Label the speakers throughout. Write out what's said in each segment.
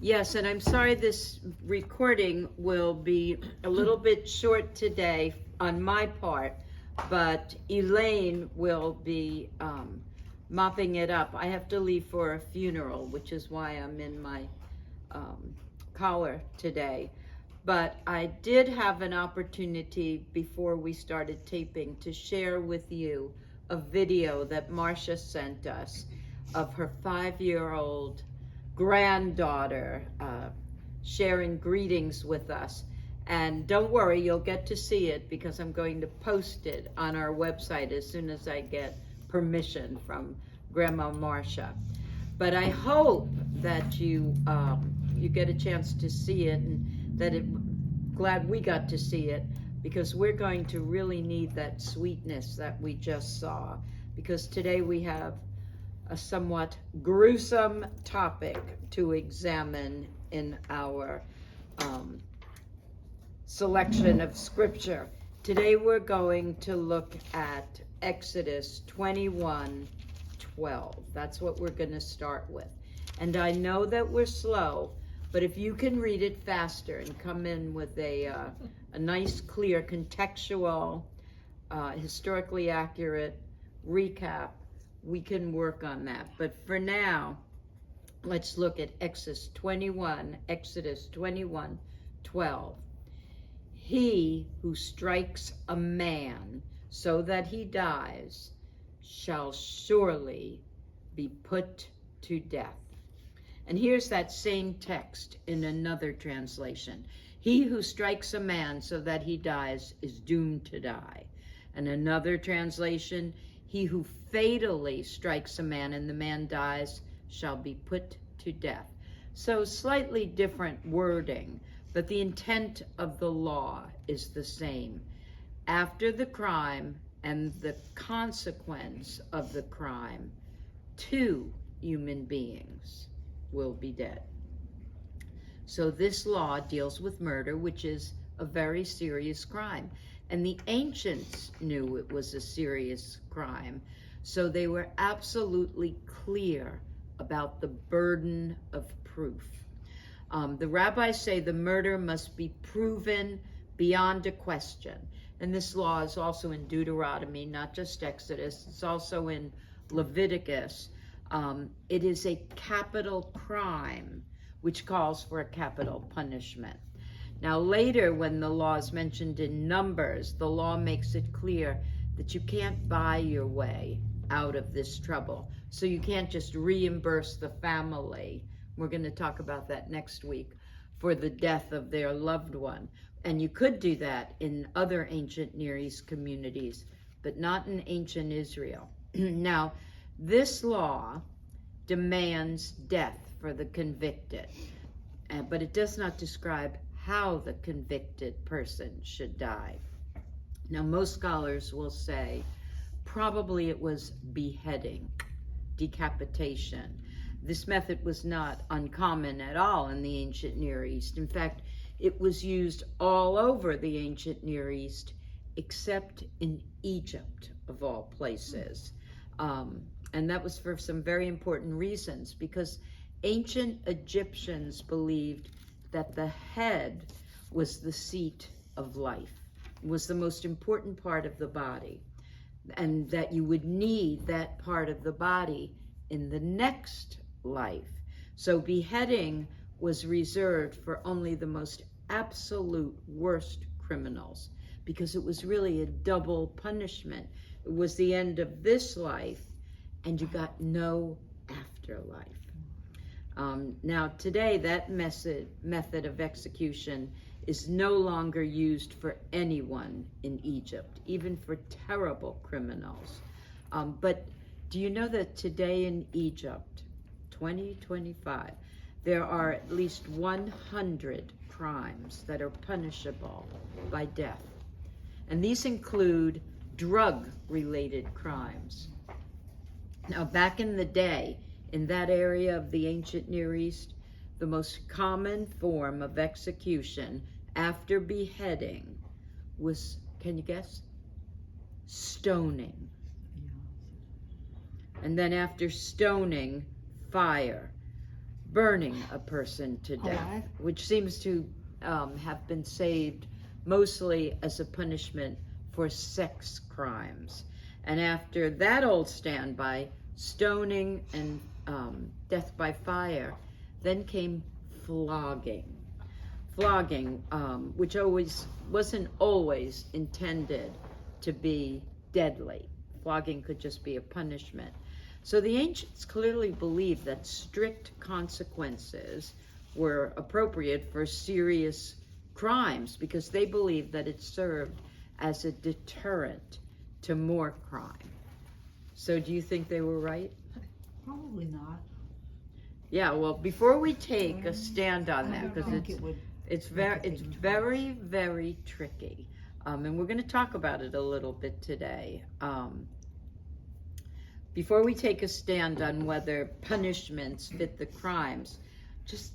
Speaker 1: Yes, and I'm sorry this recording will be a little bit short today on my part, but Elaine will be mopping it up. I have to leave for a funeral, which is why I'm in my collar today. But I did have an opportunity before we started taping to share with you a video that Marcia sent us of her 5-year-old granddaughter sharing greetings with us. And don't worry, you'll get to see it because I'm going to post it on our website as soon as I get permission from Grandma Marcia. But I hope that you get a chance to see it, and that glad we got to see it, because we're going to really need that sweetness that we just saw, because today we have a somewhat gruesome topic to examine in our selection of scripture. Today we're going to look at Exodus 21:12. That's what we're going to start with. And I know that we're slow, but if you can read it faster and come in with a nice, clear, contextual, historically accurate recap, we can work on that. But for now, let's look at Exodus 21:12. He who strikes a man so that he dies shall surely be put to death. And here's that same text in another translation. He who strikes a man so that he dies is doomed to die. And another translation, he who fatally strikes a man and the man dies shall be put to death. So slightly different wording, but the intent of the law is the same. After the crime and the consequence of the crime, 2 human beings will be dead. So this law deals with murder, which is a very serious crime. And the ancients knew it was a serious crime, so they were absolutely clear about the burden of proof. The rabbis say the murder must be proven beyond a question. And this law is also in Deuteronomy, not just Exodus. It's also in Leviticus. It is a capital crime, which calls for a capital punishment. Now later, when the law is mentioned in Numbers, the law makes it clear that you can't buy your way out of this trouble. So you can't just reimburse the family. We're going to talk about that next week, for the death of their loved one. And you could do that in other ancient Near East communities, but not in ancient Israel. Now, this law demands death for the convicted, but it does not describe how the convicted person should die. Now, most scholars will say probably it was beheading, decapitation. This method was not uncommon at all in the ancient Near East. In fact, it was used all over the ancient Near East, except in Egypt, of all places. And that was for some very important reasons, because ancient Egyptians believed that the head was the seat of life, was the most important part of the body, and that you would need that part of the body in the next life. So beheading was reserved for only the most absolute worst criminals, because it was really a double punishment. It was the end of this life, and you got no afterlife. Now today, that method of execution is no longer used for anyone in Egypt, even for terrible criminals. But do you know that today in Egypt, 2025, there are at least 100 crimes that are punishable by death? And these include drug-related crimes. Now, back in the day, in that area of the ancient Near East, the most common form of execution after beheading was, can you guess? Stoning. And then after stoning, fire. burning a person to death, which seems to have been saved mostly as a punishment for sex crimes. And after that old standby, stoning and death by fire, then came flogging. Flogging, which wasn't always intended to be deadly. Flogging could just be a punishment. So the ancients clearly believed that strict consequences were appropriate for serious crimes because they believed that it served as a deterrent to more crime. So do you think they were right?
Speaker 2: Probably not.
Speaker 1: Yeah, well, before we take a stand on that, because it's very, very tricky. And we're going to talk about it a little bit today. Before we take a stand on whether punishments fit the crimes, just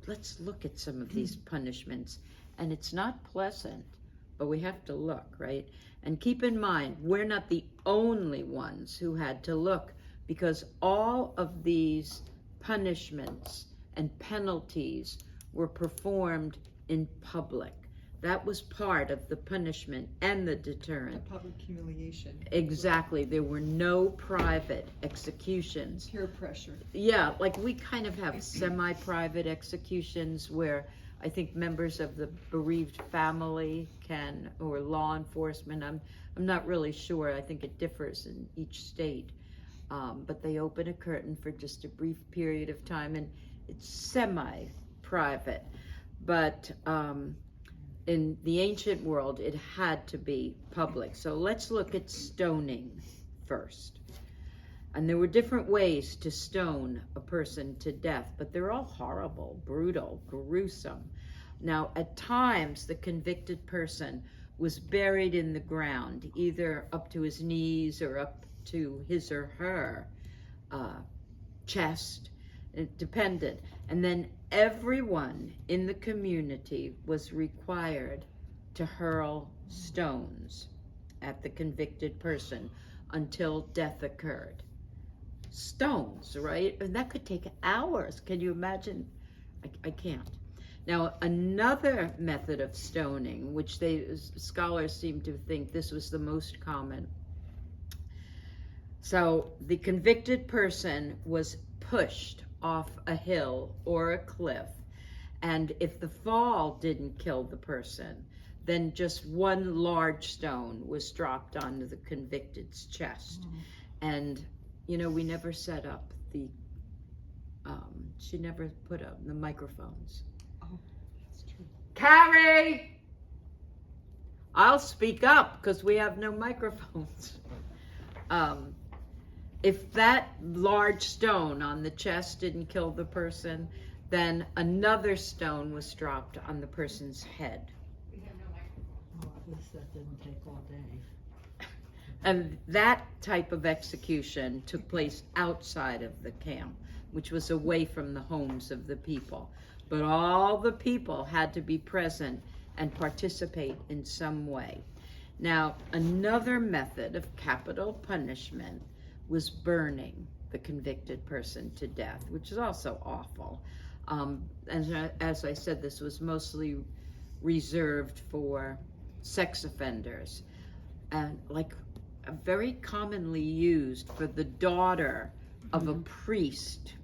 Speaker 1: let's look at some of these punishments. And it's not pleasant, but we have to look, right? And keep in mind, we're not the only ones who had to look, because all of these punishments and penalties were performed in public. That was part of the punishment and the deterrent.
Speaker 3: The public humiliation.
Speaker 1: Exactly. There were no private executions.
Speaker 3: Peer pressure.
Speaker 1: Yeah, like we kind of have semi-private executions where I think members of the bereaved family can, or law enforcement, I'm not really sure. I think it differs in each state. But they open a curtain for just a brief period of time, and it's semi-private. But in the ancient world, it had to be public. So let's look at stoning first. And there were different ways to stone a person to death, but they're all horrible, brutal, gruesome. Now, at times, the convicted person was buried in the ground, either up to his knees or up to his or her chest. It depended. And then everyone in the community was required to hurl stones at the convicted person until death occurred. Stones, right? And that could take hours. Can you imagine? I can't. Now, another method of stoning, which scholars seem to think this was the most common. So the convicted person was pushed off a hill or a cliff, and if the fall didn't kill the person, then just one large stone was dropped onto the convicted's chest. And you know, we never set up the she never put up the microphones.
Speaker 3: Oh, that's true.
Speaker 1: Carrie, I'll speak up because we have no microphones. If that large stone on the chest didn't kill the person, then another stone was dropped on the person's head.
Speaker 2: Oh, at least that didn't take all day.
Speaker 1: And that type of execution took place outside of the camp, which was away from the homes of the people. But all the people had to be present and participate in some way. Now, another method of capital punishment was burning the convicted person to death, which is also awful. And as I said, this was mostly reserved for sex offenders, and like very commonly used for the daughter of a priest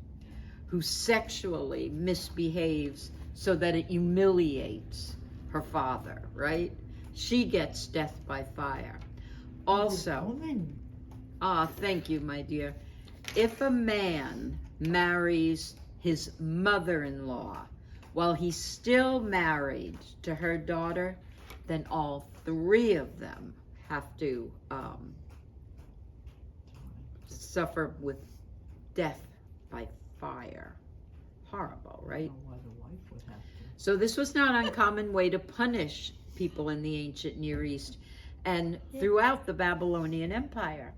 Speaker 1: who sexually misbehaves so that it humiliates her father, right? She gets death by fire. Also, thank you, my dear. If a man marries his mother-in-law while he's still married to her daughter, then all three of them have to suffer with death by fire. Horrible, right?
Speaker 2: I don't know why the wife would have to.
Speaker 1: So this was not an uncommon way to punish people in the ancient Near East and throughout the Babylonian Empire.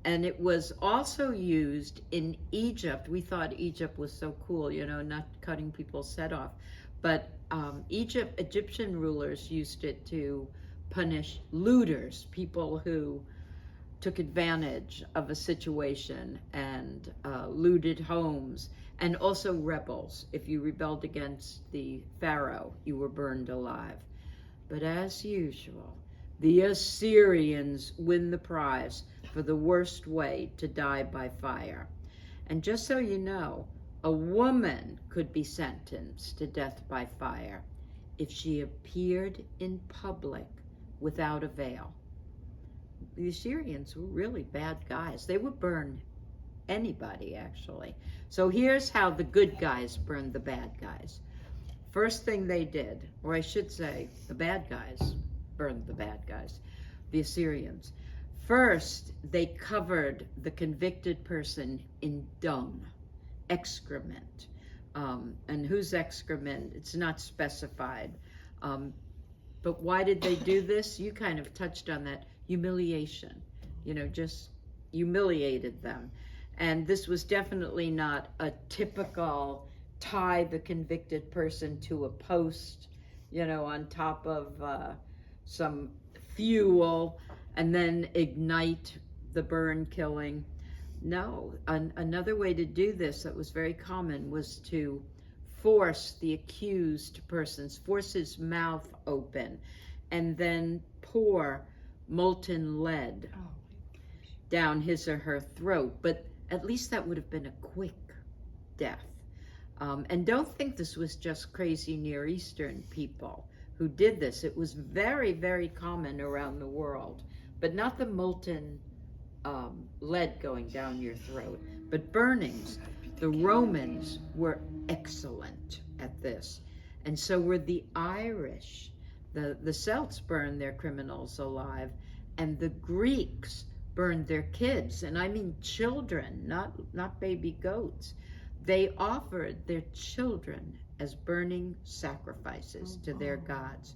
Speaker 1: And it was also used in Egypt. We thought Egypt was so cool, you know, not cutting people's head off. But Egyptian rulers used it to punish looters, people who took advantage of a situation and looted homes, and also rebels. If you rebelled against the Pharaoh, you were burned alive. But as usual, the Assyrians win the prize for the worst way to die by fire. And just so you know, a woman could be sentenced to death by fire if she appeared in public without a veil. The Assyrians were really bad guys. They would burn anybody, actually. So here's how the good guys burned the bad guys. First thing they did, or I should say, the bad guys burned the bad guys, the Assyrians. First, they covered the convicted person in dung, excrement. And whose excrement? It's not specified. But why did they do this? You kind of touched on that. Humiliation. Just humiliated them. And this was definitely not a typical tie the convicted person to a post, on top of some fuel and then ignite the burn killing. No, another way to do this that was very common was to force the accused person's, force his mouth open, and then pour molten lead down his or her throat. But at least that would have been a quick death. And don't think this was just crazy Near Eastern people who did this. It was very, very common around the world, but not the molten lead going down your throat, but burnings. The Romans were excellent at this, and so were the Irish. The Celts burned their criminals alive, and the Greeks burned their kids, and I mean children, not baby goats. They offered their children as burning sacrifices to their gods.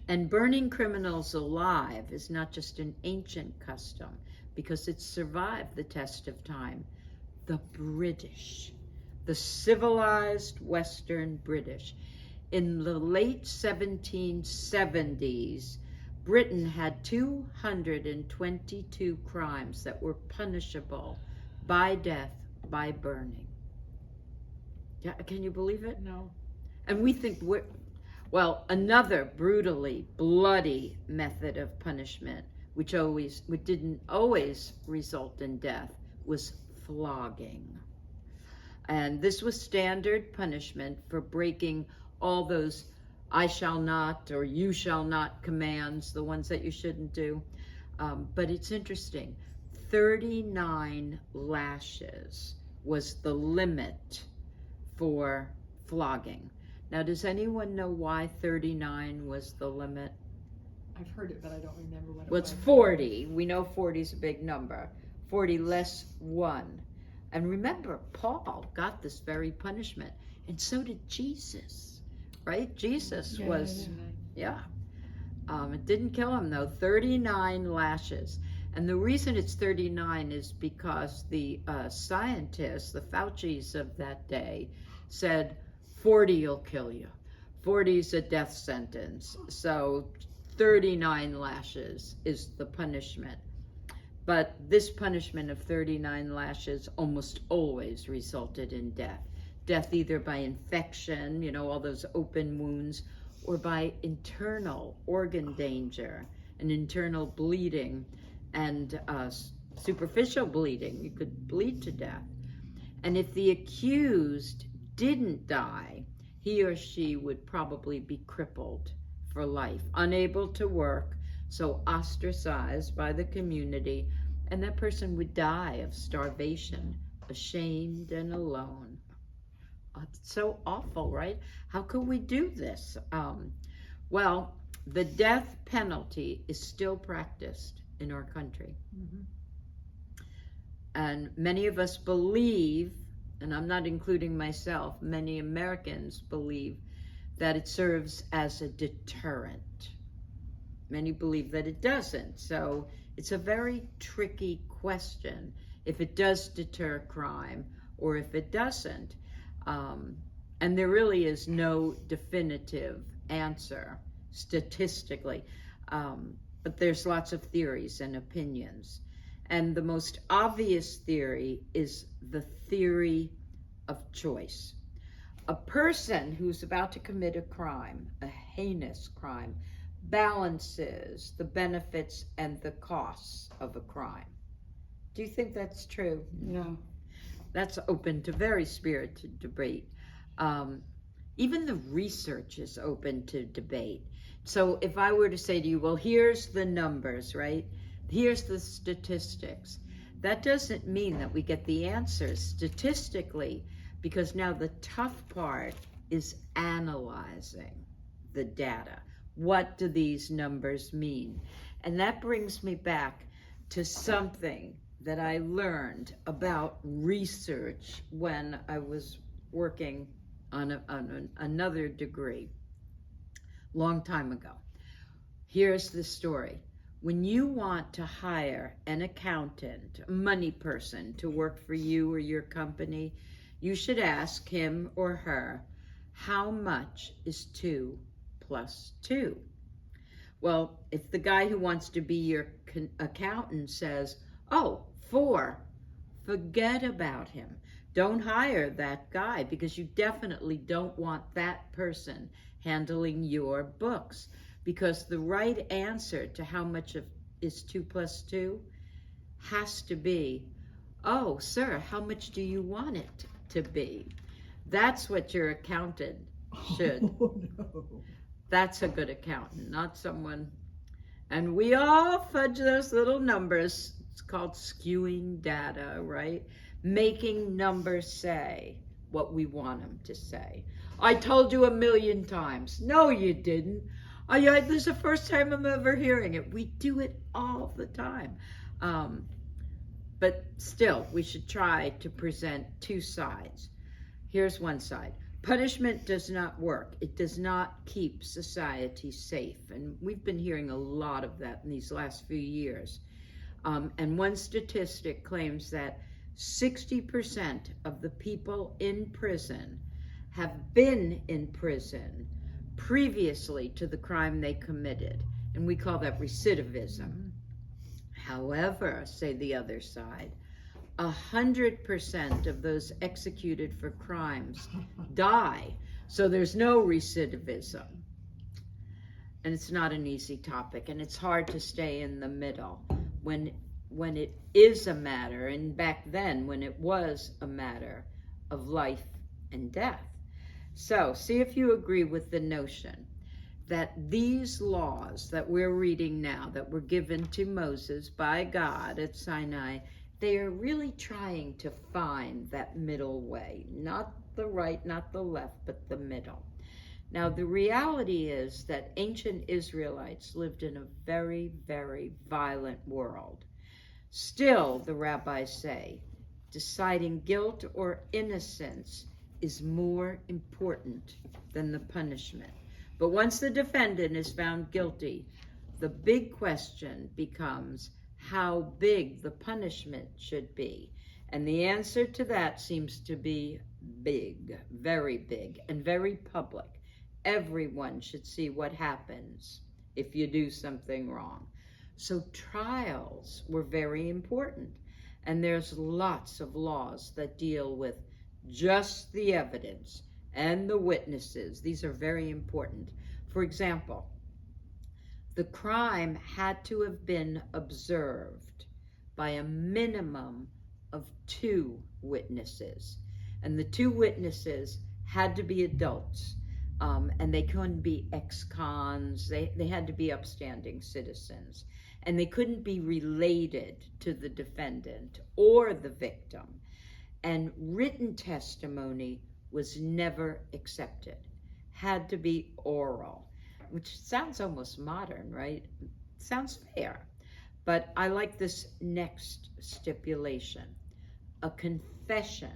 Speaker 1: And burning criminals alive is not just an ancient custom, because it survived the test of time. The British, the civilized Western British, in the late 1770s, Britain had 222 crimes that were punishable by death by burning. Yeah, can you believe it?
Speaker 2: No.
Speaker 1: And we think another brutally bloody method of punishment, which didn't always result in death, was flogging. And this was standard punishment for breaking all those I shall not or you shall not commands, the ones that you shouldn't do. But it's interesting, 39 lashes was the limit for flogging. Now, does anyone know why 39 was the limit?
Speaker 3: I've heard it, but I don't remember what it
Speaker 1: Well,
Speaker 3: was.
Speaker 1: it's 40. We know 40 is a big number. 40 less 1. And remember, Paul got this very punishment, and so did Jesus, right? Jesus was, yeah. It didn't kill him, though. 39 lashes. And the reason it's 39 is because the scientists, the Faucis of that day, said 40 will kill you. 40 is a death sentence. So 39 lashes is the punishment. But this punishment of 39 lashes almost always resulted in death. Death either by infection, all those open wounds, or by internal organ danger and internal bleeding and superficial bleeding. You could bleed to death. And if the accused didn't die, he or she would probably be crippled for life, unable to work, so ostracized by the community, and that person would die of starvation, ashamed and alone. It's so awful, right? How could we do this? Well, the death penalty is still practiced in our country.
Speaker 2: Mm-hmm.
Speaker 1: And many of us believe, and I'm not including myself, many Americans believe that it serves as a deterrent. Many believe that it doesn't. So it's a very tricky question if it does deter crime or if it doesn't. And there really is no definitive answer statistically. But but there's lots of theories and opinions. And the most obvious theory is the theory of choice. A person who's about to commit a crime, a heinous crime, balances the benefits and the costs of a crime. Do you think that's true?
Speaker 2: No.
Speaker 1: That's open to very spirited debate. Even the research is open to debate. So if I were to say to you, well, here's the numbers, right? Here's the statistics. That doesn't mean that we get the answers statistically, because now the tough part is analyzing the data. What do these numbers mean? And that brings me back to something that I learned about research when I was working on another degree, long time ago. Here's the story. When you want to hire an accountant, a money person to work for you or your company, you should ask him or her, how much is 2 plus 2? Well, if the guy who wants to be your accountant says, oh, 4, forget about him. Don't hire that guy, because you definitely don't want that person handling your books, because the right answer to how much is 2 plus 2 has to be, oh, sir, how much do you want it to be? That's what your accountant should.
Speaker 2: Oh, no.
Speaker 1: That's a good accountant, not someone. And we all fudge those little numbers. It's called skewing data, right? Making numbers say what we want them to say. I told you 1,000,000 times. No, you didn't. This is the first time I'm ever hearing it. We do it all the time. But still, we should try to present two sides. Here's one side. Punishment does not work. It does not keep society safe. And we've been hearing a lot of that in these last few years. And one statistic claims that 60% of the people in prison have been in prison previously to the crime they committed. And we call that recidivism. However, say the other side, 100% of those executed for crimes die. So there's no recidivism. And it's not an easy topic, and it's hard to stay in the middle when it is a matter, and back then when it was a matter of life and death. So see if you agree with the notion that these laws that we're reading now, that were given to Moses by God at Sinai, they are really trying to find that middle way, not the right, not the left, but the middle. Now, the reality is that ancient Israelites lived in a very, very violent world. Still, the rabbis say, deciding guilt or innocence is more important than the punishment. But once the defendant is found guilty, the big question becomes how big the punishment should be. And the answer to that seems to be big, very big, and very public. Everyone should see what happens if you do something wrong. So trials were very important. And there's lots of laws that deal with just the evidence and the witnesses. These are very important. For example, the crime had to have been observed by a minimum of 2 witnesses. And the 2 witnesses had to be adults. And they couldn't be ex-cons. They had to be upstanding citizens. And they couldn't be related to the defendant or the victim. And written testimony was never accepted. Had to be oral, which sounds almost modern, right? Sounds fair. But I like this next stipulation. A confession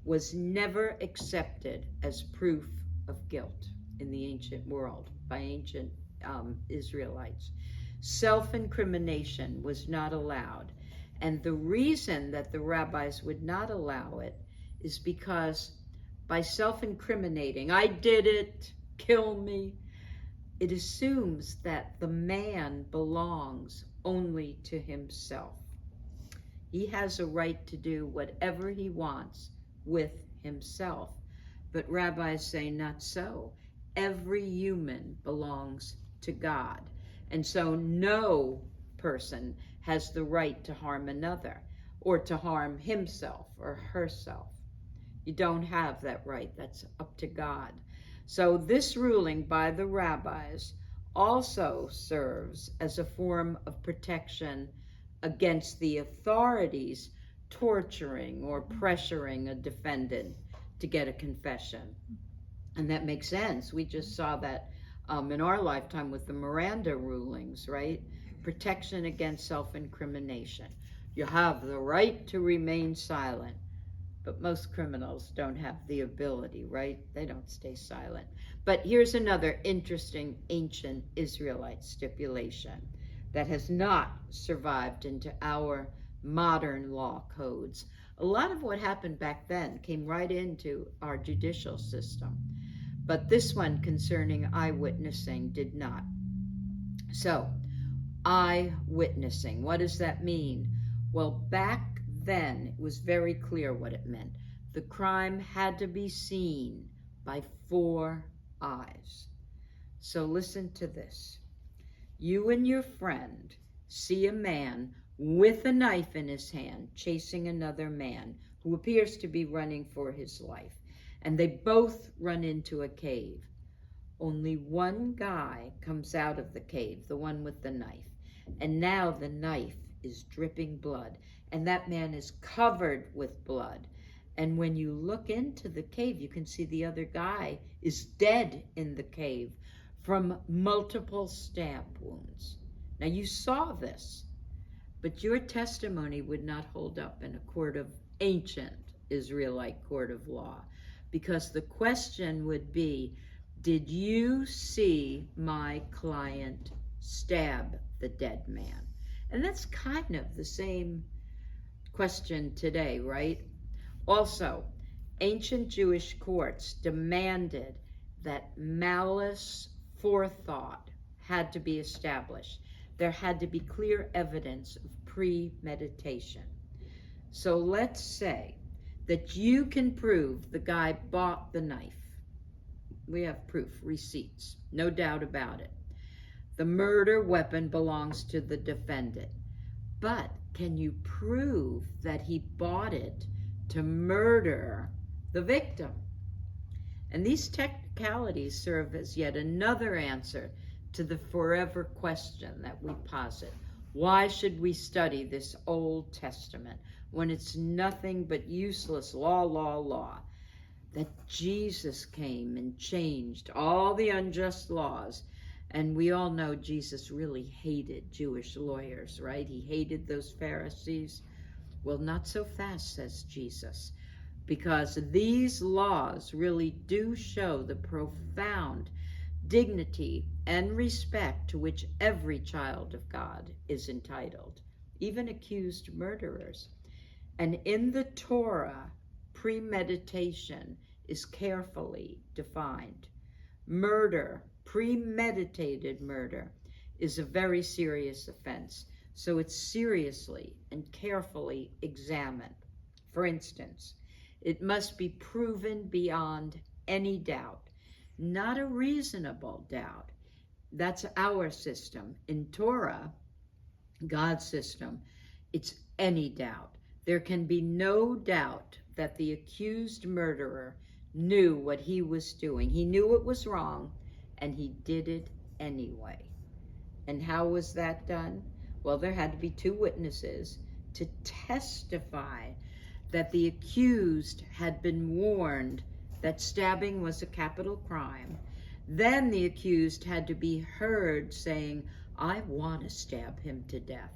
Speaker 1: was never accepted as proof of guilt in the ancient world by ancient Israelites. Self-incrimination was not allowed. And the reason that the rabbis would not allow it is because by self-incriminating, I did it, kill me, it assumes that the man belongs only to himself. He has a right to do whatever he wants with himself. But rabbis say not so. Every human belongs to God. And so no person has the right to harm another or to harm himself or herself. You don't have that right. That's up to God. So this ruling by the rabbis also serves as a form of protection against the authorities torturing or pressuring a defendant to get a confession. And that makes sense. We just saw that in our lifetime with the Miranda rulings, right? Protection against self-incrimination. You have the right to remain silent, but most criminals don't have the ability, right? They don't stay silent. But here's another interesting ancient Israelite stipulation that has not survived into our modern law codes. A lot of what happened back then came right into our judicial system, but this one concerning eyewitnessing did not. So, eyewitnessing, what does that mean? Well, back then it was very clear what it meant. The crime had to be seen by 4 eyes. So listen to this. You and your friend see a man with a knife in his hand chasing another man who appears to be running for his life, and they both run into a cave. Only one guy comes out of the cave, the one with the knife, and now the knife is dripping blood, and that man is covered with blood. And when you look into the cave, you can see the other guy is dead in the cave from multiple stab wounds. Now you saw this, but your testimony would not hold up in a court of ancient Israelite court of law, because the question would be, did you see my client stab the dead man? And that's kind of the same question today, right? Also, ancient Jewish courts demanded that malice forethought had to be established. There had to be clear evidence of premeditation. So let's say that you can prove the guy bought the knife. We have proof, receipts, no doubt about it. The murder weapon belongs to the defendant. But can you prove that he bought it to murder the victim? And these technicalities serve as yet another answer to the forever question that we posit. Why should we study this Old Testament when it's nothing but useless law? That Jesus came and changed all the unjust laws. And we all know Jesus really hated Jewish lawyers, right? He hated those Pharisees. Well, not so fast, says Jesus, because these laws really do show the profound dignity and respect to which every child of God is entitled, even accused murderers. And in the Torah, premeditation is carefully defined. Murder, premeditated murder, is a very serious offense, so it's seriously and carefully examined. For instance, it must be proven beyond any doubt, not a reasonable doubt. That's our system. In Torah, God's system, it's any doubt. There can be no doubt that the accused murderer knew what he was doing. He knew it was wrong, and he did it anyway. And how was that done? Well, there had to be 2 witnesses to testify that the accused had been warned that stabbing was a capital crime. Then the accused had to be heard saying, I want to stab him to death.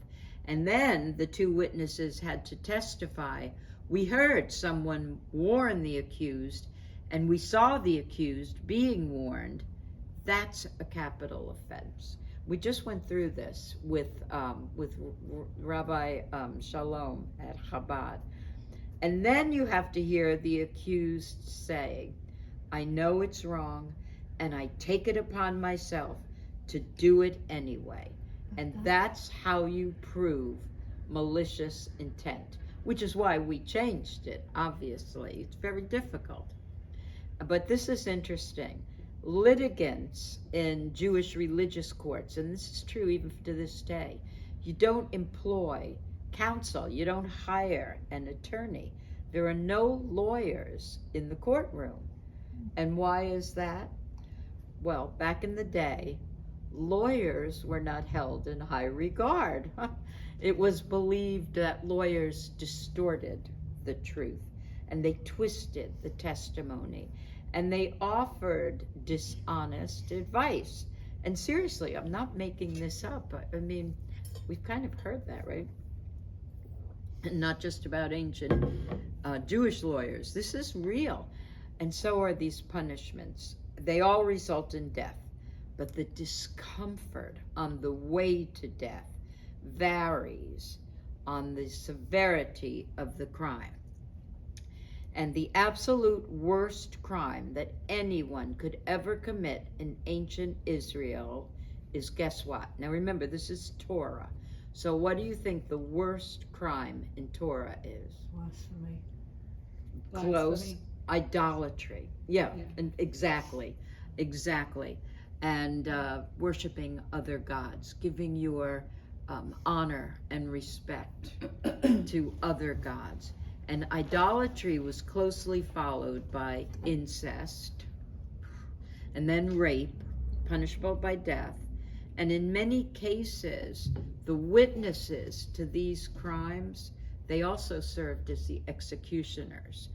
Speaker 1: And then the 2 witnesses had to testify, we heard someone warn the accused, and we saw the accused being warned. That's a capital offense. We just went through this with Rabbi Shalom at Chabad. And then you have to hear the accused say, I know it's wrong, and I take it upon myself to do it anyway. And that's how you prove malicious intent, which is why we changed it, obviously. It's very difficult. But this is interesting. Litigants in Jewish religious courts, and this is true even to this day, you don't employ counsel, you don't hire an attorney. There are no lawyers in the courtroom. And why is that? Well, back in the day, lawyers were not held in high regard. It was believed that lawyers distorted the truth and they twisted the testimony and they offered dishonest advice. And seriously, I'm not making this up. I mean, we've kind of heard that, right? And not just about ancient Jewish lawyers. This is real. And so are these punishments. They all result in death. But the discomfort on the way to death varies on the severity of the crime. And the absolute worst crime that anyone could ever commit in ancient Israel is, guess what? Now remember, this is Torah. So what do you think the worst crime in Torah is?
Speaker 2: Blasphemy.
Speaker 1: Close.
Speaker 3: Blasphemy.
Speaker 1: Idolatry. Yeah,
Speaker 3: Yeah.
Speaker 1: and exactly. And worshiping other gods, giving your honor and respect to other gods. And idolatry was closely followed by incest, and then rape, punishable by death. And in many cases, the witnesses to these crimes, they also served as the executioners.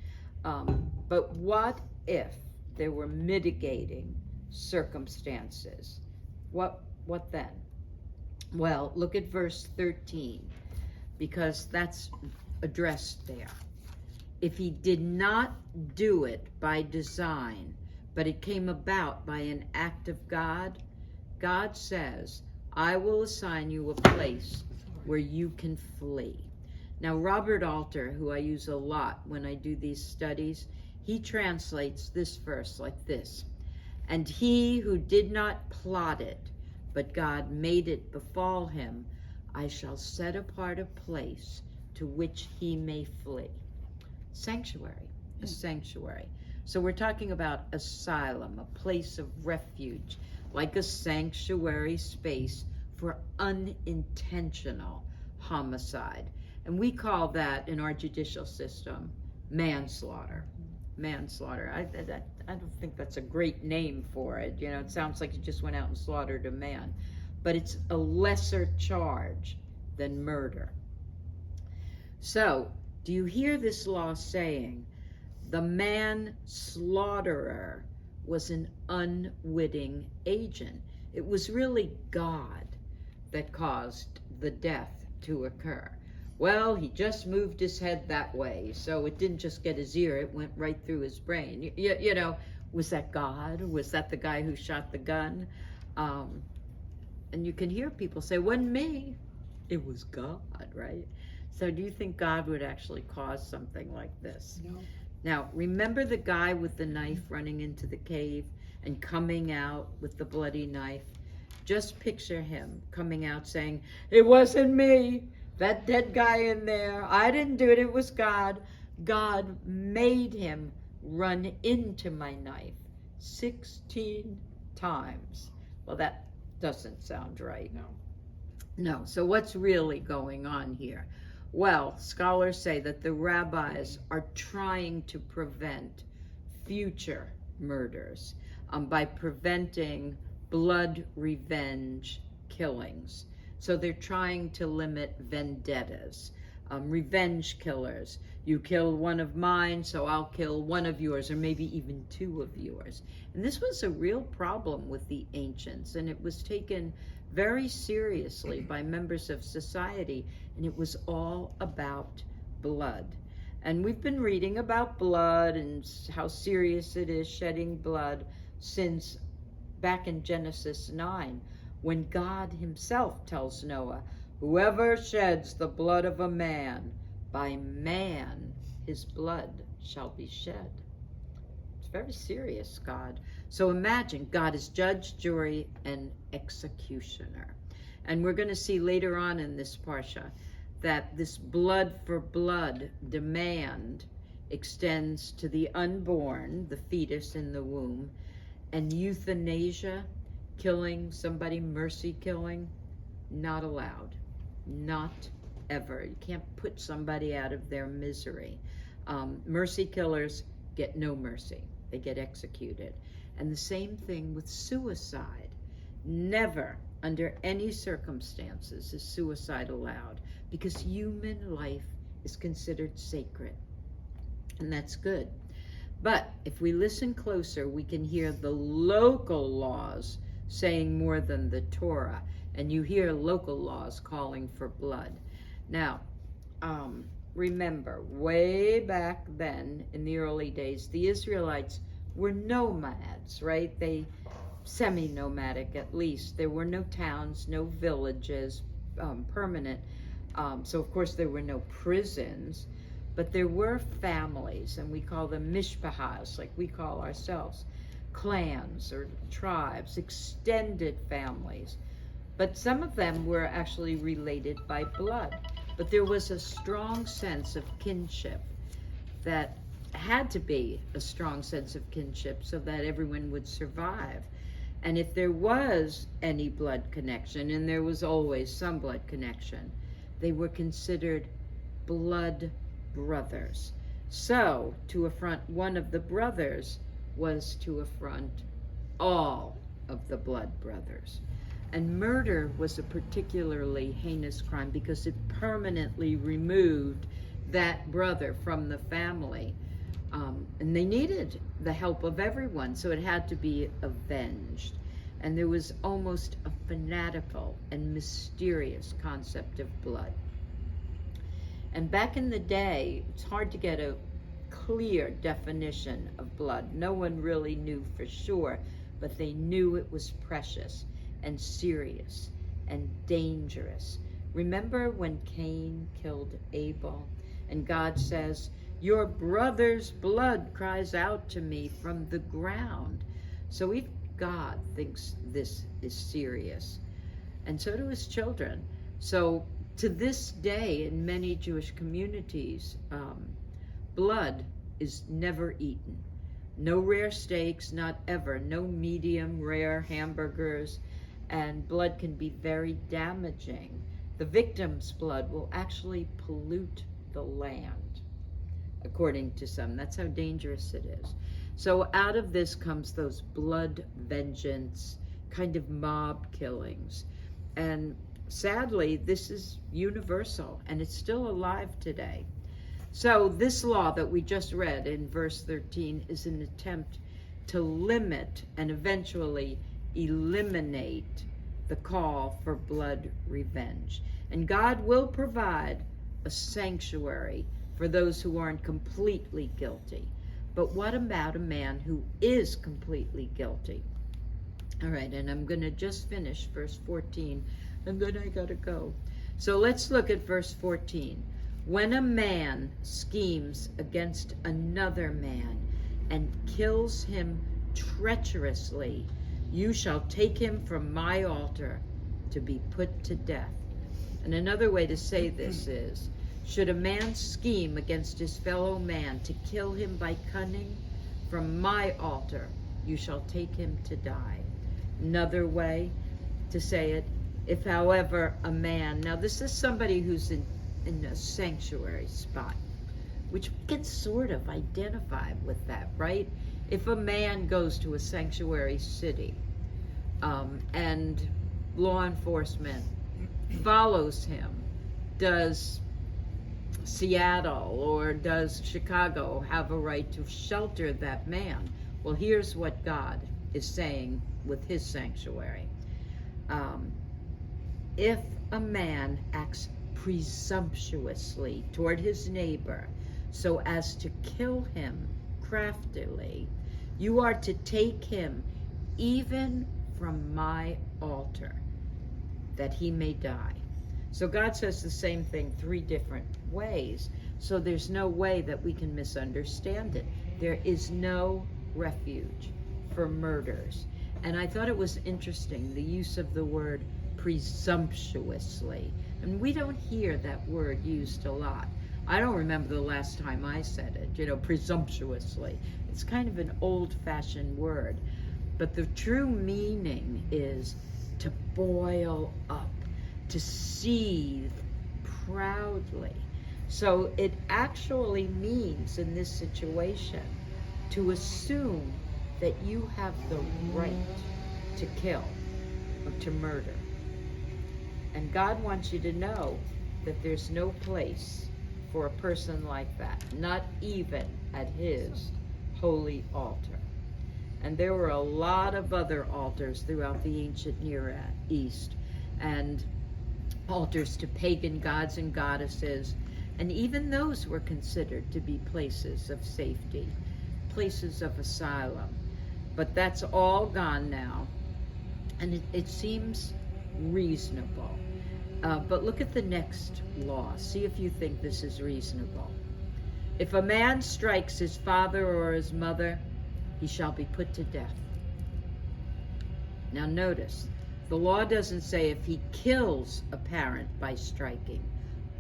Speaker 1: But what if there were mitigating circumstances? What then? Well, look at verse 13, because that's addressed there. If he did not do it by design, but it came about by an act of God, God says, I will assign you a place where you can flee. Now, Robert Alter, who I use a lot when I do these studies, he translates this verse like this. And he who did not plot it, but God made it befall him, I shall set apart a place to which he may flee. Sanctuary, a sanctuary. So we're talking about asylum, a place of refuge, like a sanctuary space for unintentional homicide. And we call that, in our judicial system, manslaughter. Manslaughter. I don't think that's a great name for it. You know, it sounds like you just went out and slaughtered a man. But it's a lesser charge than murder. So, do you hear this law saying, the manslaughterer was an unwitting agent? It was really God that caused the death to occur. Well, he just moved his head that way, so it didn't just get his ear, it went right through his brain. You know, was that God? Was that the guy who shot the gun? And you can hear people say, wasn't me, it was God, right? So do you think God would actually cause something like this?
Speaker 3: No.
Speaker 1: Now, remember the guy with the knife running into the cave and coming out with the bloody knife? Just picture him coming out saying, it wasn't me, that dead guy in there, I didn't do it, it was God. God made him run into my knife 16 times. Well, that doesn't sound right. No, so what's really going on here? Well, scholars say that the rabbis are trying to prevent future murders by preventing blood revenge killings. So they're trying to limit vendettas, revenge killers. You killed one of mine, so I'll kill one of yours, or maybe even two of yours. And this was a real problem with the ancients, and it was taken very seriously by members of society, and it was all about blood. And we've been reading about blood and how serious it is, shedding blood, since back in Genesis 9, when God himself tells Noah, whoever sheds the blood of a man, by man his blood shall be shed. It's very serious, God. So imagine, God is judge, jury, and executioner. And we're going to see later on in this parsha that this blood for blood demand extends to the unborn, the fetus in the womb, and euthanasia, killing somebody, mercy killing, not allowed. Not ever. You can't put somebody out of their misery. Mercy killers get no mercy. They get executed. And the same thing with suicide. Never, under any circumstances, is suicide allowed, because human life is considered sacred. And that's good. But if we listen closer, we can hear the local laws saying more than the Torah. And you hear local laws calling for blood. Now, remember, way back then, in the early days, the Israelites were nomads, right? They semi-nomadic at least. There were no towns, no villages, permanent. So of course there were no prisons, but there were families, and we call them mishpahas, like we call ourselves, clans or tribes, extended families. But some of them were actually related by blood. But there was a strong sense of kinship, that had to be a strong sense of kinship so that everyone would survive. And if there was any blood connection, and there was always some blood connection, they were considered blood brothers. So to affront one of the brothers was to affront all of the blood brothers. And murder was a particularly heinous crime because it permanently removed that brother from the family. And they needed the help of everyone, so it had to be avenged. And there was almost a fanatical and mysterious concept of blood. And back in the day, it's hard to get a clear definition of blood. No one really knew for sure, but they knew it was precious and serious and dangerous. Remember when Cain killed Abel, and God says, "Your brother's blood cries out to me from the ground." So even God thinks this is serious, and so do his children. So to this day, in many Jewish communities, blood is never eaten. No rare steaks, not ever. No medium rare hamburgers. And blood can be very damaging. The victim's blood will actually pollute the land, according to some. That's how dangerous it is. So out of this comes those blood vengeance, kind of mob killings. And sadly, this is universal, and it's still alive today. So this law that we just read in verse 13 is an attempt to limit and eventually eliminate the call for blood revenge. And God will provide a sanctuary for those who aren't completely guilty. But what about a man who is completely guilty? All right, and I'm going to just finish verse 14, and then I got to go. So let's look at verse 14. When a man schemes against another man and kills him treacherously, you shall take him from my altar to be put to death. And another way to say this is, should a man scheme against his fellow man to kill him by cunning, from my altar you shall take him to die. Another way to say it, if however a man, now this is somebody who's in a sanctuary spot, which we can sort of identify with that, right? If a man goes to a sanctuary city and law enforcement follows him, does Seattle or does Chicago have a right to shelter that man? Well, here's what God is saying with his sanctuary. If a man acts presumptuously toward his neighbor so as to kill him craftily, you are to take him even from my altar, that he may die. So God says the same thing 3 different ways. So there's no way that we can misunderstand it. There is no refuge for murders. And I thought it was interesting, the use of the word presumptuously. And we don't hear that word used a lot. I don't remember the last time I said it, presumptuously. It's kind of an old-fashioned word. But the true meaning is to boil up, to seethe proudly. So it actually means in this situation to assume that you have the right to kill or to murder. And God wants you to know that there's no place for a person like that, not even at his holy altar. And there were a lot of other altars throughout the ancient Near East, and altars to pagan gods and goddesses, and even those were considered to be places of safety, places of asylum. But that's all gone now, and it seems reasonable. But look at the next law. See if you think this is reasonable. If a man strikes his father or his mother, he shall be put to death. Now notice, the law doesn't say if he kills a parent by striking.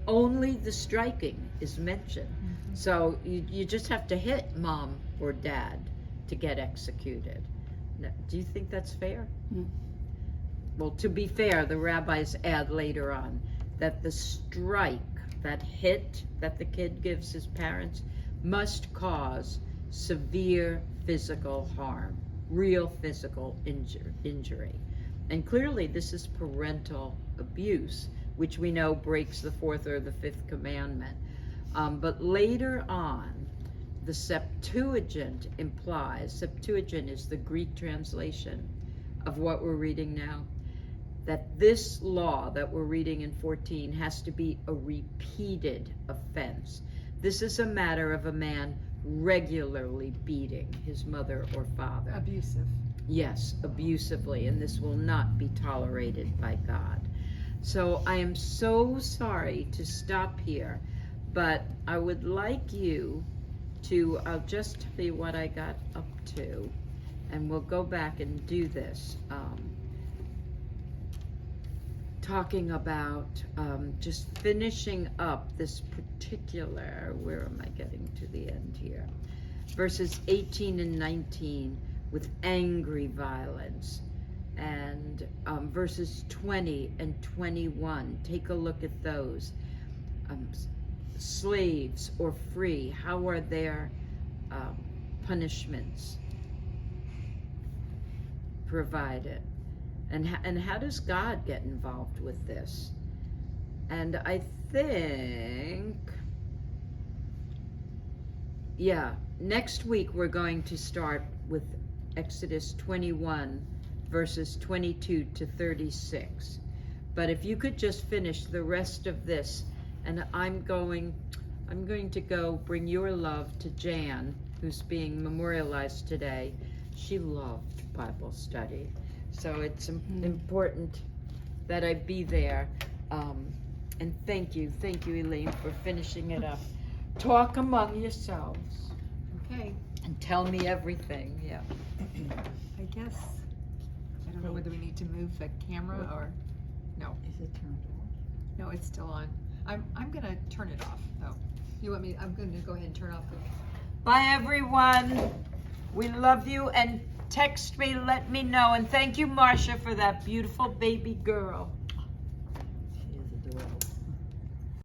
Speaker 1: Only the striking is mentioned.
Speaker 3: Mm-hmm.
Speaker 1: So you just have to hit mom or dad to get executed. Now, do you think that's fair?
Speaker 2: Mm.
Speaker 1: Well, to be fair, the rabbis add later on that the strike, that hit that the kid gives his parents, must cause severe physical harm, real physical injury. And clearly this is parental abuse, which we know breaks the fourth or the fifth commandment. But later on, the Septuagint implies, Septuagint is the Greek translation of what we're reading now, that this law that we're reading in 14 has to be a repeated offense. This is a matter of a man regularly beating his mother or father.
Speaker 3: Abusive.
Speaker 1: Yes, abusively, and this will not be tolerated by God. So I am so sorry to stop here, but I would like you to, I'll just tell you what I got up to, and we'll go back and do this. Talking about just finishing up this particular, where am I getting to the end here? Verses 18 and 19 with angry violence, and verses 20 and 21, take a look at those. Slaves or free, how are their punishments provided? And how does God get involved with this? And I think, yeah, next week we're going to start with Exodus 21, verses 22 to 36. But if you could just finish the rest of this, and I'm going to go bring your love to Jan, who's being memorialized today. She loved Bible study. So it's important that I be there. And thank you, Elaine, for finishing it up. Talk among yourselves
Speaker 3: Okay,
Speaker 1: and tell me everything. Yeah.
Speaker 3: I guess, I don't know whether we need to move the camera or, no,
Speaker 2: Is it turned off?
Speaker 3: no, it's still on. I'm gonna turn it off, though. You want me, I'm gonna go ahead and turn off the,
Speaker 1: Bye, everyone. We love you, and text me, let me know. And thank you, Marcia, for that beautiful baby girl.